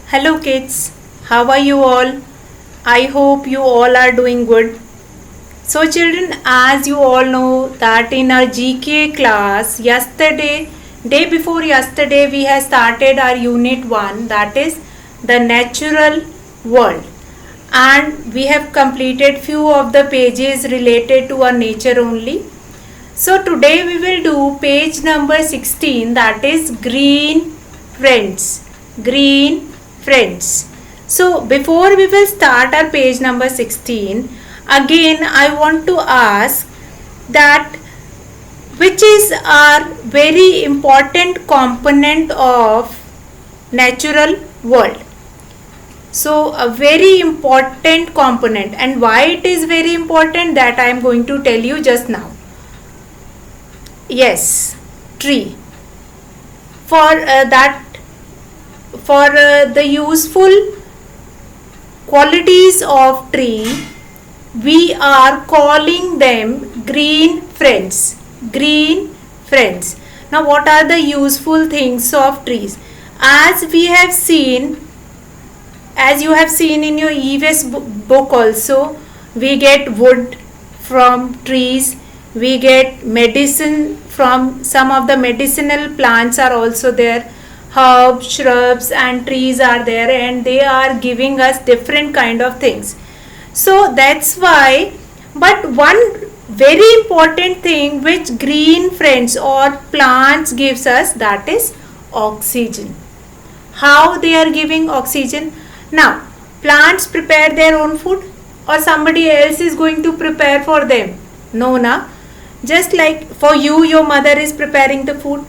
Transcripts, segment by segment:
Hello kids, how are you all? I hope you all are doing good. So children, as you all know that in our GK class yesterday, day before yesterday we have started our unit 1, that is the natural world, and we have completed few of the pages related to our nature only. So today we will do page number 16, that is green friends. Green friends. So before we will start our page number 16, again I want to ask that which is our very important component of natural world. So a very important component, and why it is very important, that I am going to tell you just now. Yes, tree. For the useful qualities of tree, we are calling them green friends. Green friends. Now what are the useful things of trees? As we have seen, as you have seen in your EVS book also, we get wood from trees, we get medicine from some of the medicinal plants are also there, herbs, shrubs and trees are there, and they are giving us different kind of things. So that's why, but one very important thing which green friends or plants gives us, that is oxygen. How they are giving oxygen? Now plants prepare their own food or somebody else is going to prepare for them? No, na. Just like for you, your mother is preparing the food,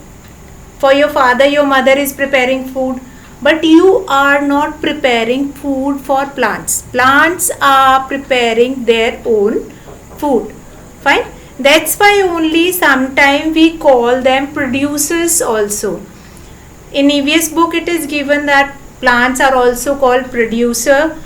for your father, your mother is preparing food, but you are not preparing food for plants. Plants are preparing their own food. Fine. That's why only sometime we call them producers also. In EVS book it is given that plants are also called producer.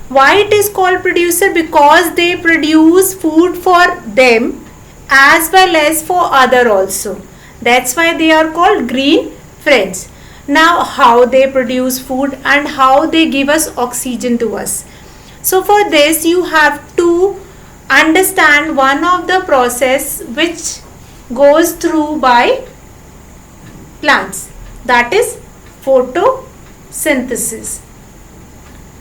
Why it is called producer? Because they produce food for them as well as for other also. That's why they are called green friends. Now how they produce food and how they give us oxygen to us. So for this you have to understand one of the process which goes through by plants, that is photosynthesis.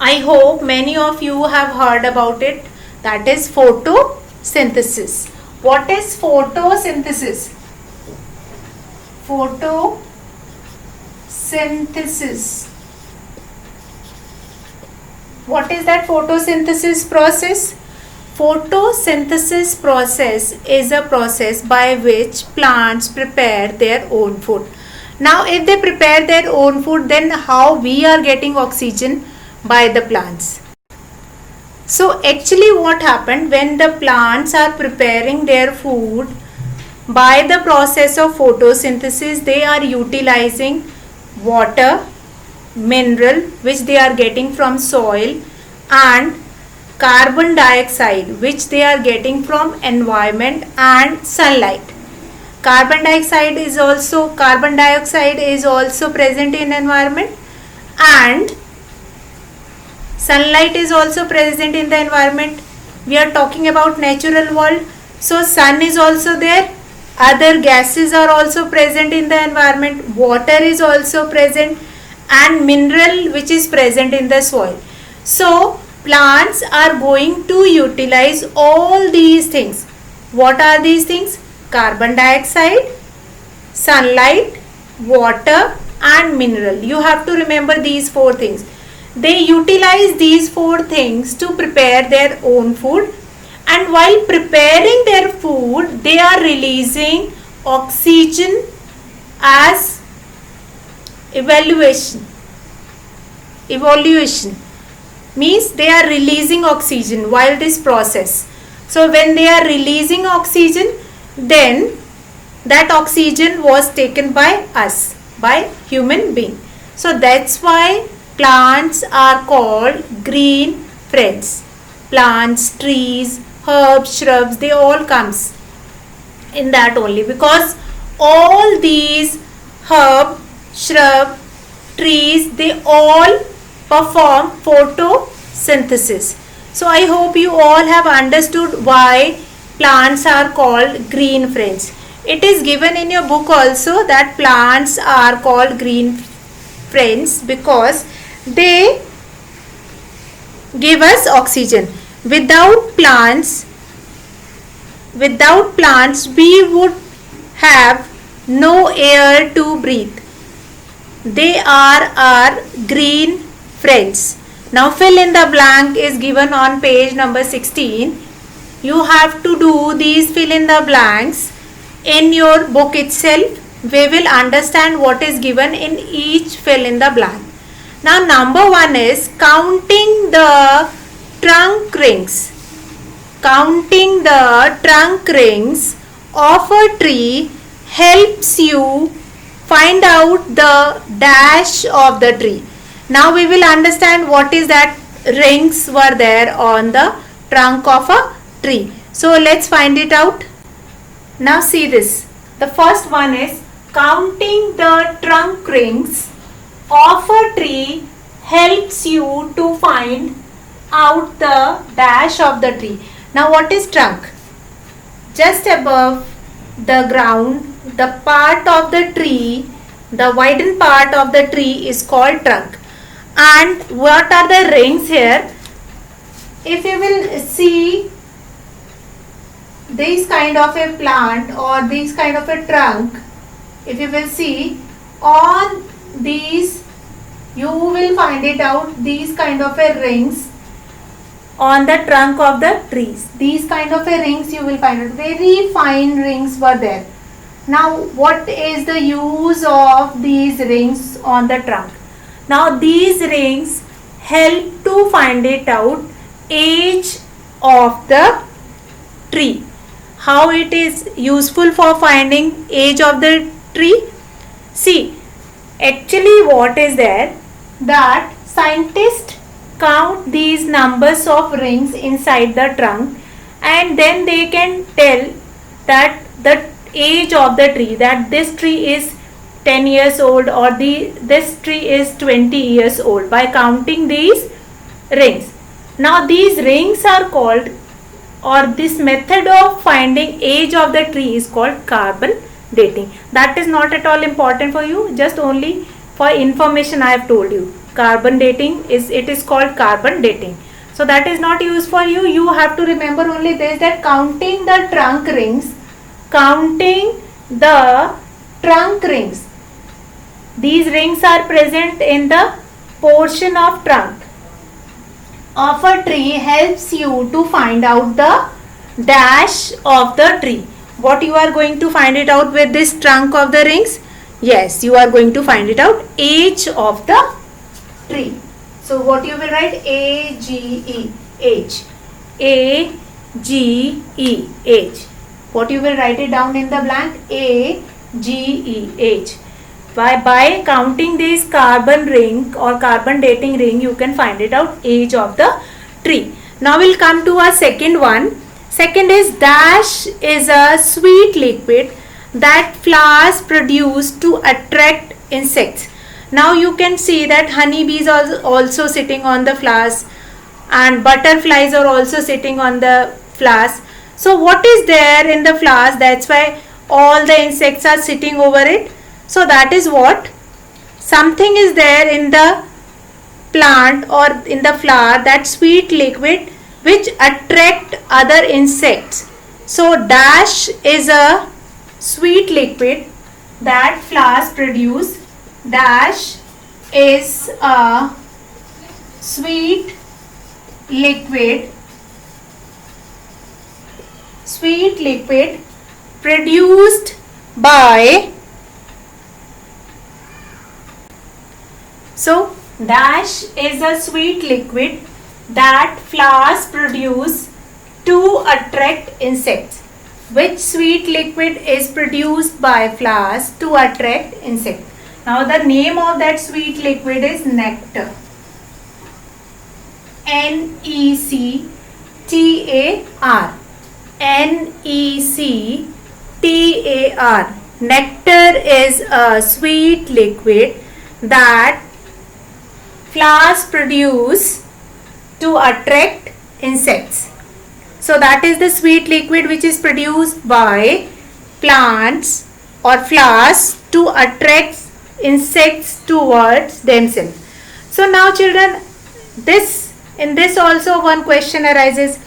I hope many of you have heard about it, that is photosynthesis. What is photosynthesis? Photosynthesis. What is that photosynthesis process? Photosynthesis process is a process by which plants prepare their own food. Now if they prepare their own food, then how we are getting oxygen? By the plants. So actually what happened, when the plants are preparing their food by the process of photosynthesis, they are utilizing water, mineral which they are getting from soil, and carbon dioxide which they are getting from environment and sunlight. Carbon dioxide is also present in environment, and sunlight is also present in the environment. We are talking about natural world, so sun is also there, other gases are also present in the environment, water is also present, and mineral which is present in the soil. So plants are going to utilize all these things. What are these things? Carbon dioxide, sunlight, water and mineral. You have to remember these four things. They utilize these four things to prepare their own food, and while preparing their food they are releasing oxygen as evaluation means they are releasing oxygen while this process. So when they are releasing oxygen, then that oxygen was taken by us, by human being. So that's why plants are called green friends. Plants, trees, herbs, shrubs, they all comes in that only, because all these herb, shrub, trees, they all perform photosynthesis. So I hope you all have understood why plants are called green friends. It is given in your book also that plants are called green friends because they give us oxygen. Without plants we would have no air to breathe. They are our green friends. Now fill in the blank is given on page number 16. You have to do these fill in the blanks in your book itself. We will understand what is given in each fill in the blank. Now number 1 is counting the trunk rings. Counting the trunk rings of a tree helps you find out the dash of the tree. Now we will understand what is that rings were there on the trunk of a tree. So let's find it out. Now see this. The first one is counting the trunk rings of a tree helps you to find out the dash of the tree. Now what is trunk? Just above the ground, the part of the tree, the widened part of the tree is called trunk. And what are the rings here? If you will see this kind of a plant or this kind of a trunk, if you will see on these, you will find it out, these kind of a rings on the trunk of the trees. These kind of a rings you will find it. Very fine rings were there. Now what is the use of these rings on the trunk? Now these rings help to find it out age of the tree. How it is useful for finding age of the tree? See, actually what is there, that scientists count these numbers of rings inside the trunk and then they can tell that the age of the tree, that this tree is 10 years old or this tree is 20 years old by counting these rings. Now these rings are called, or this method of finding age of the tree is called carbon dating. That is not at all important for you, just only for information I have told you. Carbon dating is called carbon dating. So that is not used for you. You have to remember only this, that counting the trunk rings, counting the trunk rings. These rings are present in the portion of trunk of a tree helps you to find out the dash of the tree. What you are going to find it out with this trunk of the rings? Yes, you are going to find it out, age of the tree. So what you will write? A-G-E, age. A-G-E, age. What you will write it down in the blank? A-G-E, age. By counting this carbon ring or carbon dating ring, you can find it out, age of the tree. Now we'll come to our second one. Second is dash is a sweet liquid that flowers produce to attract insects. Now you can see that honeybees are also sitting on the flowers and butterflies are also sitting on the flowers. So what is there in the flowers? That's why all the insects are sitting over it. So that is what? Something is there in the plant or in the flower, that sweet liquid which attract other insects. So dash is a sweet liquid that flowers produce. Dash is a sweet liquid produced by, so dash is a sweet liquid that flowers produce to attract insects. Which sweet liquid is produced by flowers to attract insects? Now the name of that sweet liquid is nectar. N-E-C-T-A-R. N-E-C-T-A-R. Nectar is a sweet liquid that flowers produce to attract insects. So that is the sweet liquid which is produced by plants or flowers to attract insects towards themselves. So now children, in this also one question arises,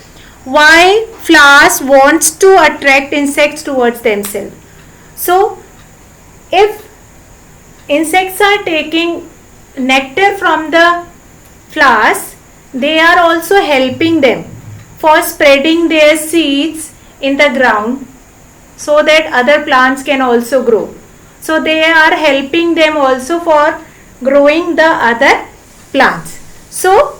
why flowers wants to attract insects towards themselves. So if insects are taking nectar from the flowers, they are also helping them for spreading their seeds in the ground so that other plants can also grow. So they are helping them also for growing the other plants. So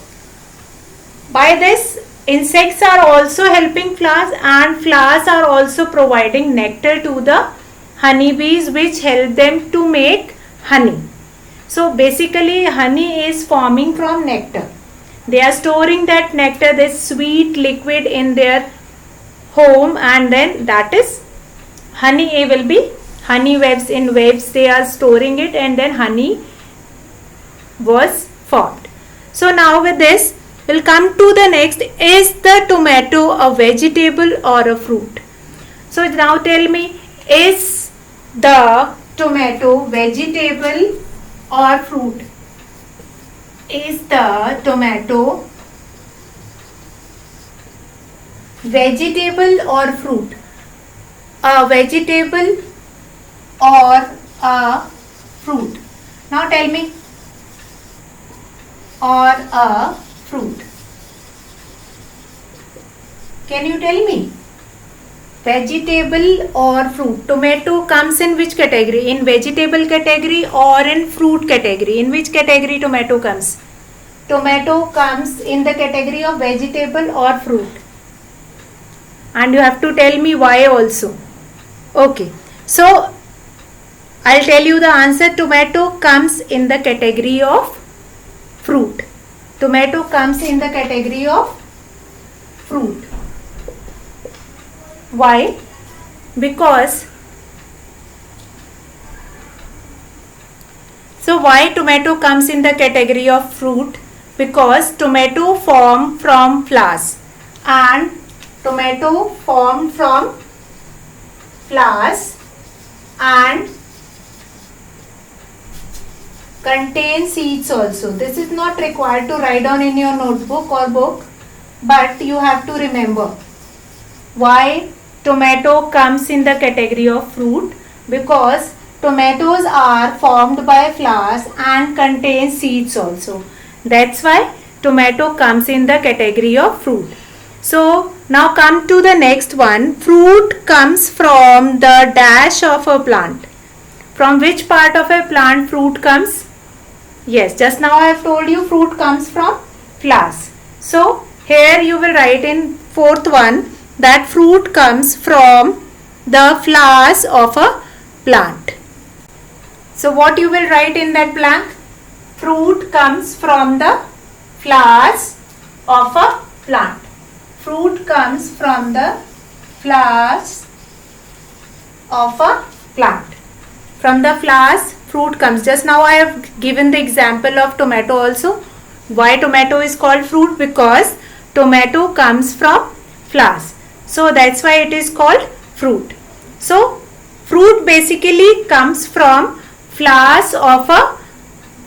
by this, insects are also helping flowers, and flowers are also providing nectar to the honeybees, which help them to make honey. So basically honey is forming from nectar. They are storing that nectar, this sweet liquid, in their home, and then that is honey will be honey waves. In waves they are storing it, and then honey was formed. So now with this we'll come to the next. Is the tomato a vegetable or a fruit? So now tell me, is the tomato vegetable or fruit? Is the tomato vegetable or fruit? A vegetable or a fruit? Now tell me. Or a fruit? Can you tell me? Vegetable or fruit? Tomato comes in which category? In vegetable category or in fruit category? In which category tomato comes? Tomato comes in the category of vegetable or fruit. And you have to tell me why also. Okay. So I'll tell you the answer. Tomato comes in the category of fruit. Tomato comes in the category of fruit. Why? Because why tomato comes in the category of fruit? Because tomato form from flowers, and tomato formed from flowers and contain seeds also. This is not required to write down in your notebook or book, but you have to remember why tomato comes in the category of fruit. Because tomatoes are formed by flowers and contain seeds also. That's why tomato comes in the category of fruit. So now come to the next one. Fruit comes from the dash of a plant. From which part of a plant fruit comes? Yes, just now I have told you fruit comes from flowers. So here you will write in fourth one that fruit comes from the flowers of a plant. So what you will write in that blank? Fruit comes from the flowers of a plant. Fruit comes from the flowers of a plant. From the flowers fruit comes. Just now I have given the example of tomato also. Why tomato is called fruit? Because tomato comes from flowers. So that's why it is called fruit. So fruit basically comes from flowers of a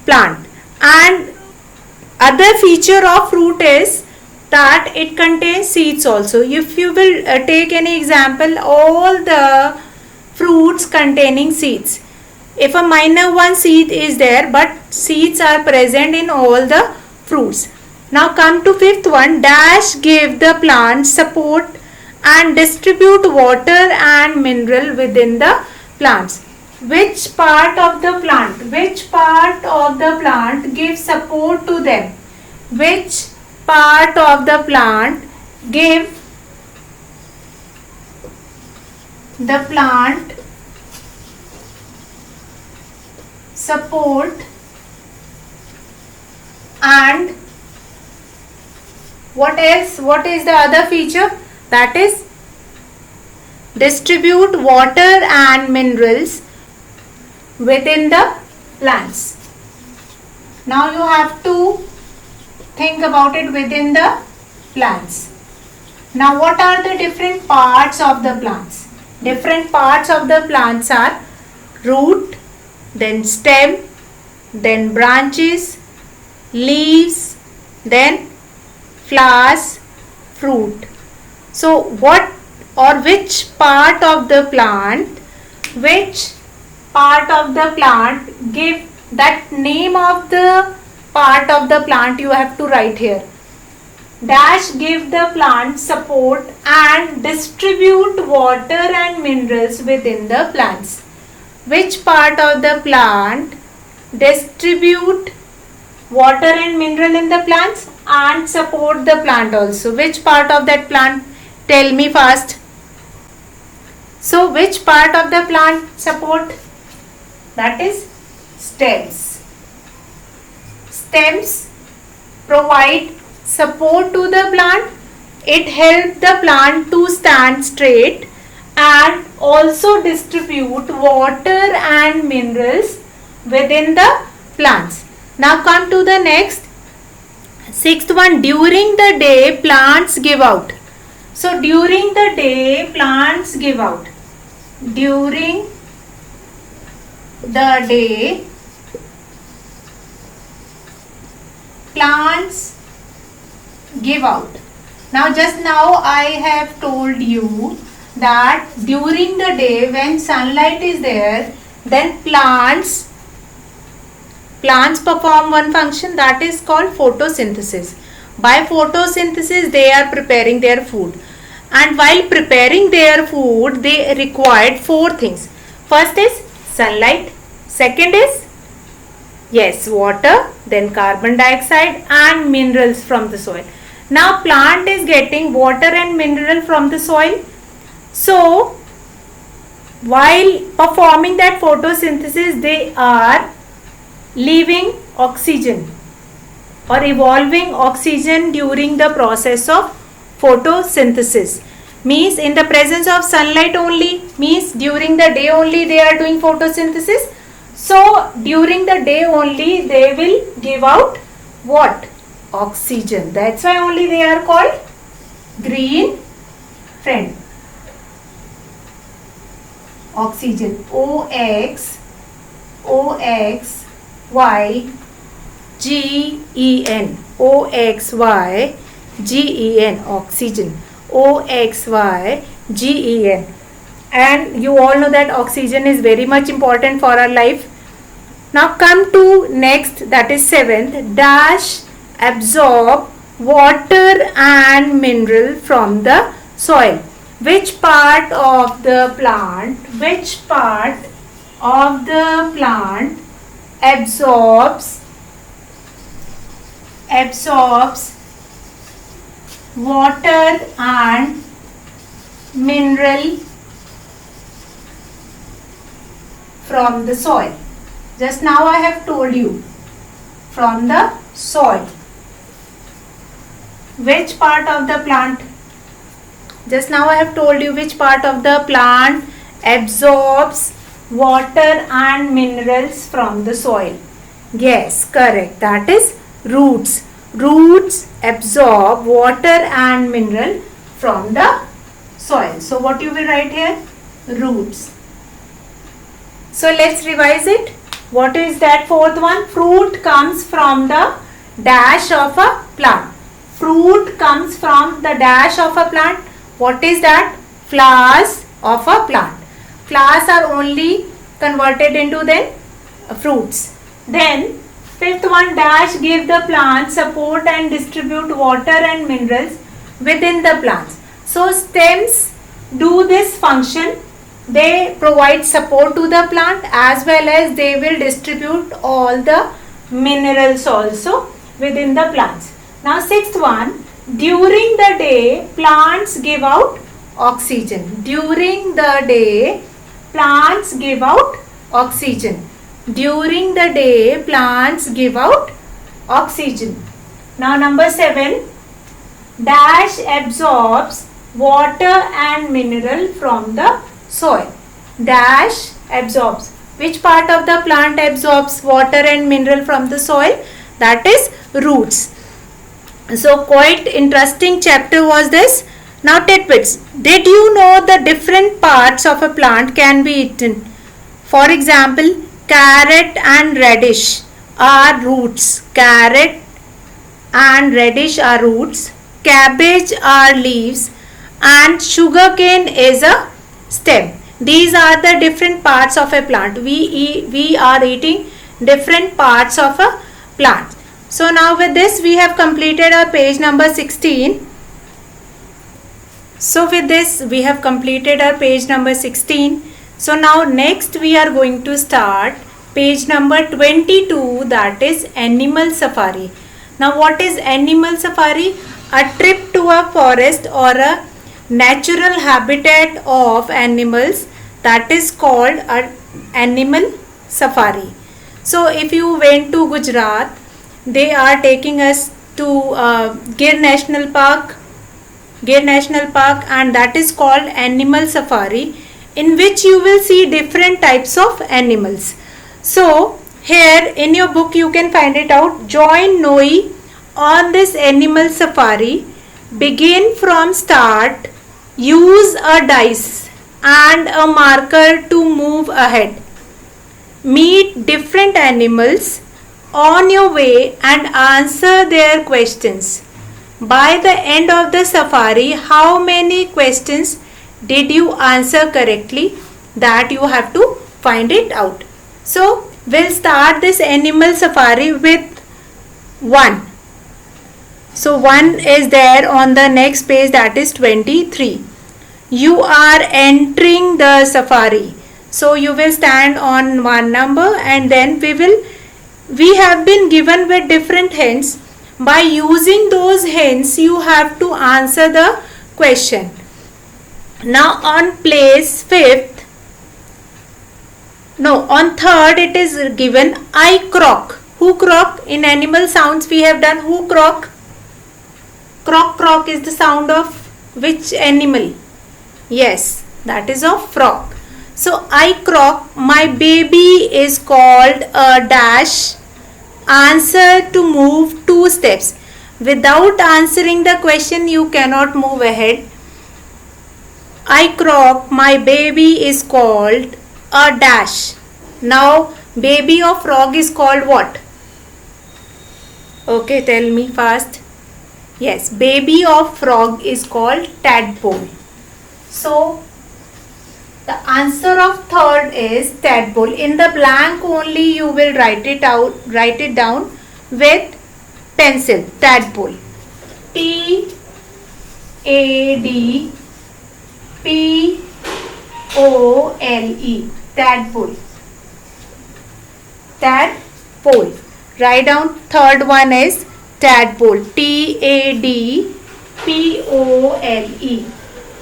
plant. And other feature of fruit is that it contains seeds also. If you will take any example, all the fruits containing seeds. If a minor one seed is there, but seeds are present in all the fruits. Now come to fifth one. Dash give the plant support and distribute water and mineral within the plants. Which part of the plant? Which part of the plant gives support to them? Which part of the plant give the plant support and what else? What is the other feature? That is distribute water and minerals within the plants. Now you have to think about it within the plants. Now what are the different parts of the plants? Different parts of the plants are root, then stem, then branches, leaves, then flowers, fruit. So what or which part of the plant, give that name of the part of the plant you have to write here. Dash give the plant support and distribute water and minerals within the plants. Which part of the plant distribute water and mineral in the plants and support the plant also? Which part of that plant? Tell me fast. So which part of the plant support? That is stems. Stems provide support to the plant. It helps the plant to stand straight and also distribute water and minerals within the plants. Now come to the next, sixth one. During the day plants give out. So during the day plants give out. During the day plants give out. Now just now I have told you that during the day when sunlight is there, then plants perform one function, that is called photosynthesis. By photosynthesis they are preparing their food, and while preparing their food they required four things. First is sunlight, second is water, then carbon dioxide and minerals from the soil. Now plant is getting water and mineral from the soil. So while performing that photosynthesis they are leaving oxygen or evolving oxygen during the process of photosynthesis. Means in the presence of sunlight only, means during the day only they are doing photosynthesis. So during the day only they will give out what? Oxygen. That's why only they are called green friend. Oxygen. OXYGEN. OXYGEN. Oxygen. OXYGEN. And you all know that oxygen is very much important for our life. Now come to next, that is seventh. Dash absorb water and mineral from the soil. Which part of the plant absorbs water and mineral from the soil? Just now I have told you, from the soil. Which part of the plant? Just now I have told you which part of the plant absorbs water and minerals from the soil. Yes, correct. That is roots. Roots absorb water and mineral from the soil. So what you will write here? Roots. So let's revise it. What is that fourth one? Fruit comes from the dash of a plant. Fruit comes from the dash of a plant. What is that? Flowers of a plant. Flowers are only converted into then fruits. Then fifth one, dash give the plant support and distribute water and minerals within the plants. So stems do this function. They provide support to the plant as well as they will distribute all the minerals also within the plants. Now sixth one, during the day plants give out oxygen. During the day plants give out oxygen. During the day plants give out oxygen. Now number 7, dash absorbs water and mineral from the soil. Dash absorbs. Which part of the plant absorbs water and mineral from the soil? that is roots. So quite interesting chapter was this. Now tidbits. Did you know the different parts of a plant can be eaten? For example, carrot and radish are roots. Carrot and radish are roots. Cabbage are leaves and sugarcane is a stem. These are the different parts of a plant. We are eating different parts of a plant. So now with this we have completed our page number 16. So with this we have completed our page number 16. So now next we are going to start page number 22, that is animal safari. Now what is animal safari? A trip to a forest or a natural habitat of animals, that is called a animal safari. So if you went to Gujarat, they are taking us to Gir National Park, and that is called animal safari, in which you will see different types of animals. So here in your book you can find it out. Join Noi on this animal safari. Begin from start. Use a dice and a marker to move ahead. Meet different animals on your way and answer their questions. By the end of the safari, how many questions did you answer correctly? That you have to find it out. So we'll start this animal safari with 1. So 1 is there on the next page, that is 23. You are entering the safari. So you will stand on one number and then we have been given with different hints. By using those hints you have to answer the question. Now on place 5th, no, on 3rd it is given I croak. Who croak? In animal sounds we have done who croak. Croak croak is the sound of which animal? Yes, that is of frog. So I croak, my baby is called a dash. Answer to move 2 steps. Without answering the question you cannot move ahead. I croak, my baby is called a dash. Now baby of frog is called what? Okay, tell me fast. Yes, baby of frog is called tadpole. So the answer of 3rd is tadpole. In the blank only you will write it down with pencil. Tadpole. T-A-D-P-O-L-E. Tadpole. Tadpole. Write down 3rd one is tadpole. T-A-D-P-O-L-E.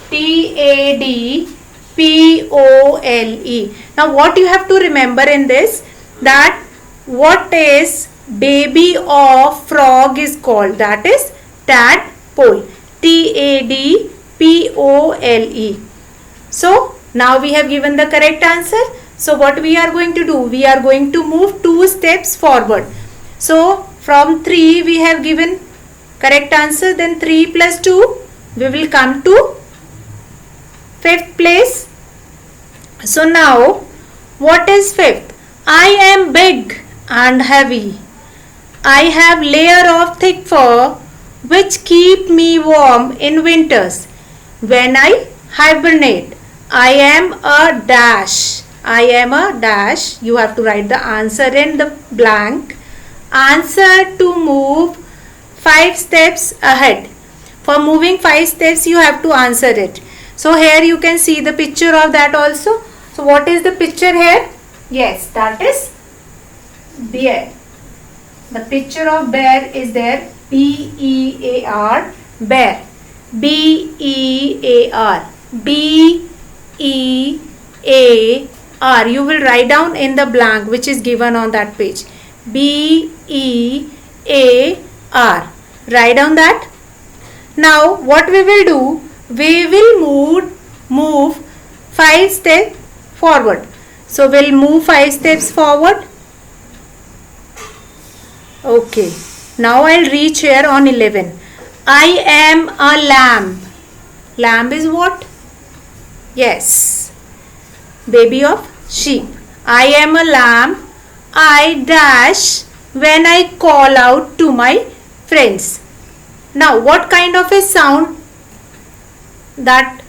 T-A-D-P-O-L-E. Now what you have to remember in this, that what is baby of frog is called, that is tadpole. T-A-D-P-O-L-E. So now we have given the correct answer. So what we are going to do, we are going to move 2 steps forward. So from 3 we have given correct answer, then 3 plus 2 we will come to 5th place. So now what is 5th? I am big and heavy. I have layer of thick fur which keep me warm in winters. When I hibernate, I am a dash. I am a dash. You have to write the answer in the blank. Answer to move 5 steps ahead. For moving 5 steps you have to answer it. So here you can see the picture of that also. So what is the picture here? Yes, that is bear. The picture of bear is there. B-E-A-R, bear. B-E-A-R. B-E-A-R. You will write down in the blank which is given on that page. B-E-A-R. Write down that. Now what we will do, we will move 5 steps forward. So we'll move 5 steps forward. Okay. Now I'll reach here on 11. I am a lamb. Lamb is what? Yes. Baby of sheep. I am a lamb. I dash when I call out to my friends. Now, what kind of a sound that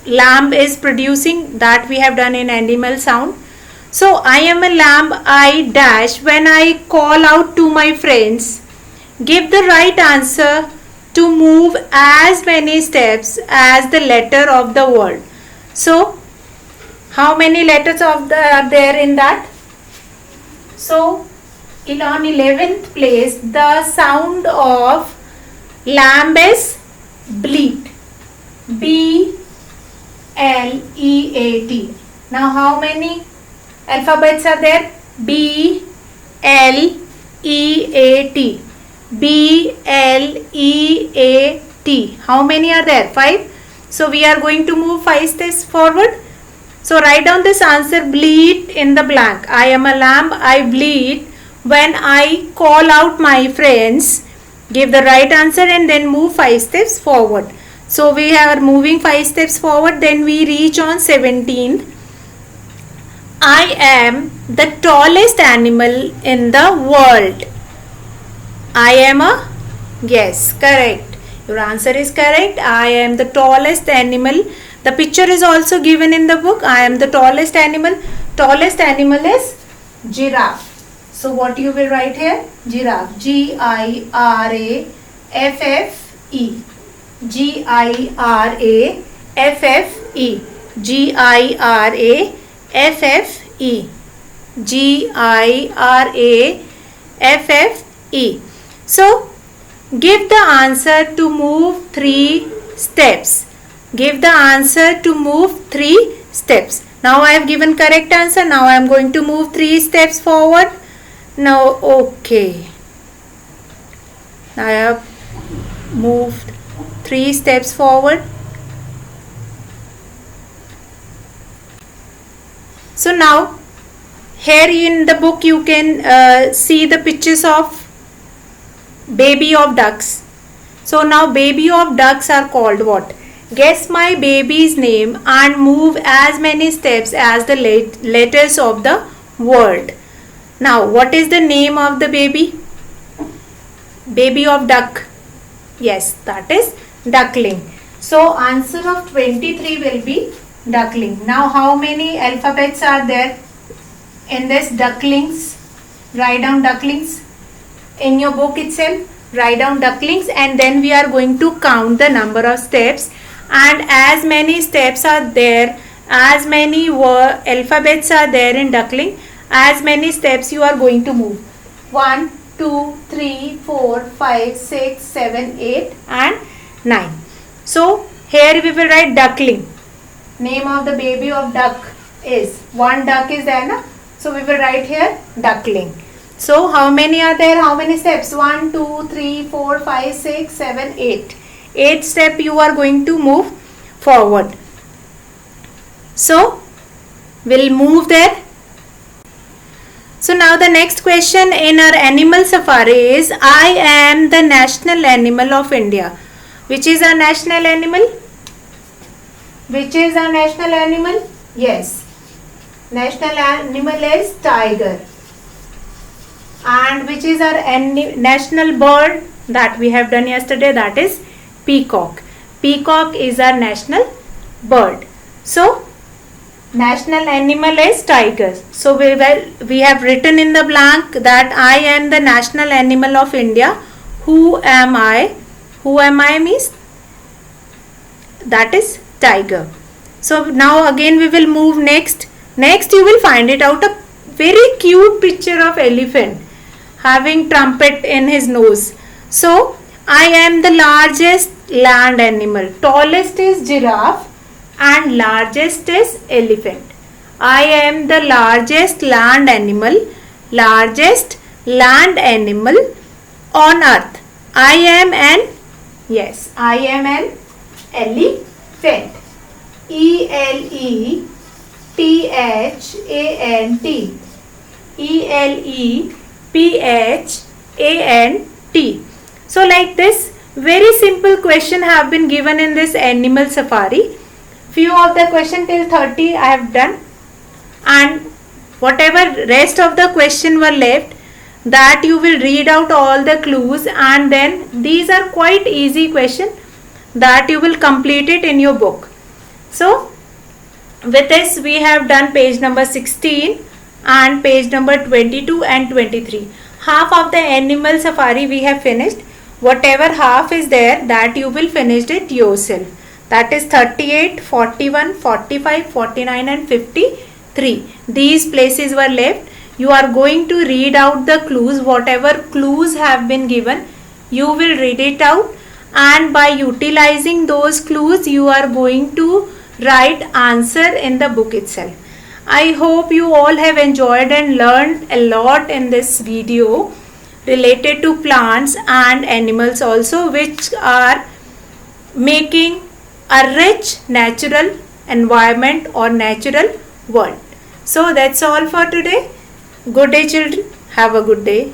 lamb is producing, that we have done in animal sound? So, I am a lamb. I dash when I call out to my friends. Give the right answer to move as many steps as the letter of the word. So, how many letters are there in that? So, on 11th place, the sound of lamb is bleat. B-L-E-A-T. Now, how many alphabets are there? B-L-E-A-T. B-L-E-A-T. How many are there? 5. So, we are going to move 5 steps forward. So, write down this answer, bleat in the blank. I am a lamb, I bleat when I call out my friends. Give the right answer and then move 5 steps forward. So, we are moving 5 steps forward, then we reach on 17th. I am the tallest animal in the world. I am a, yes, correct. Your answer is correct. I am the tallest animal. The picture is also given in the book. I am the tallest animal. Tallest animal is giraffe. So what you will write here? Giraffe. G-I-R-A-F-F-E. G-I-R-A-F-F-E. G-I-R-A-F-F-E. G-I-R-A-F-F-E. So give the answer to move 3 steps. Give the answer to move 3 steps. Now I have given correct answer. Now I am going to move 3 steps forward. Now, okay. I have moved 3 steps forward. So now, here in the book you can see the pictures of baby of ducks. So now baby of ducks are called what? Guess my baby's name and move as many steps as the letters of the word. Now what is the name of the baby? Baby of duck. Yes, that is duckling. So answer of 23 will be duckling. Now how many alphabets are there in this ducklings? Write down ducklings in your book itself. Write down ducklings and then we are going to count the number of steps, and as many steps are there, as many alphabets are there in duckling, as many steps you are going to move. 1, 2, 3, 4, 5, 6, 7, 8 and 9. So here we will write duckling. Name of the baby of duck is, one duck is there na? So we will write here duckling. So how many are there? How many steps? 1, 2, 3, 4, 5, 6, 7, 8. 8 step you are going to move forward. So we'll move there. So now the next question in our animal safari is, I am the national animal of India. Which is our national animal? Which is our national animal? Yes. National animal is tiger. And which is our national bird that we have done yesterday? That is peacock. Peacock is our national bird. So national animal is tiger. So we have written in the blank that I am the national animal of India. Who am I? Who am I means that is tiger. So now again we will move next. Next you will find it out a very cute picture of elephant having trumpet in his nose. So I am the largest land animal. Tallest is giraffe and largest is elephant. I am the largest land animal. Largest land animal on earth. I am an, yes, I am an elephant. E-L-E-P-H-A-N-T. E-L-E-P-H-A-N-T. P-H-A-N-T. So like this, very simple question have been given in this animal safari. Few of the question till 30 I have done, and whatever rest of the question were left, that you will read out all the clues, and then these are quite easy question that you will complete it in your book. So with this we have done page number 16 and page number 22 and 23. Half of the animal safari we have finished. Whatever half is there, that you will finish it yourself. That is 38, 41, 45, 49 and 53. These places were left. You are going to read out the clues. Whatever clues have been given, you will read it out, and by utilizing those clues you are going to write answer in the book itself. I hope you all have enjoyed and learned a lot in this video related to plants and animals also, which are making a rich natural environment or natural world. So that's all for today. Good day children. Have a good day.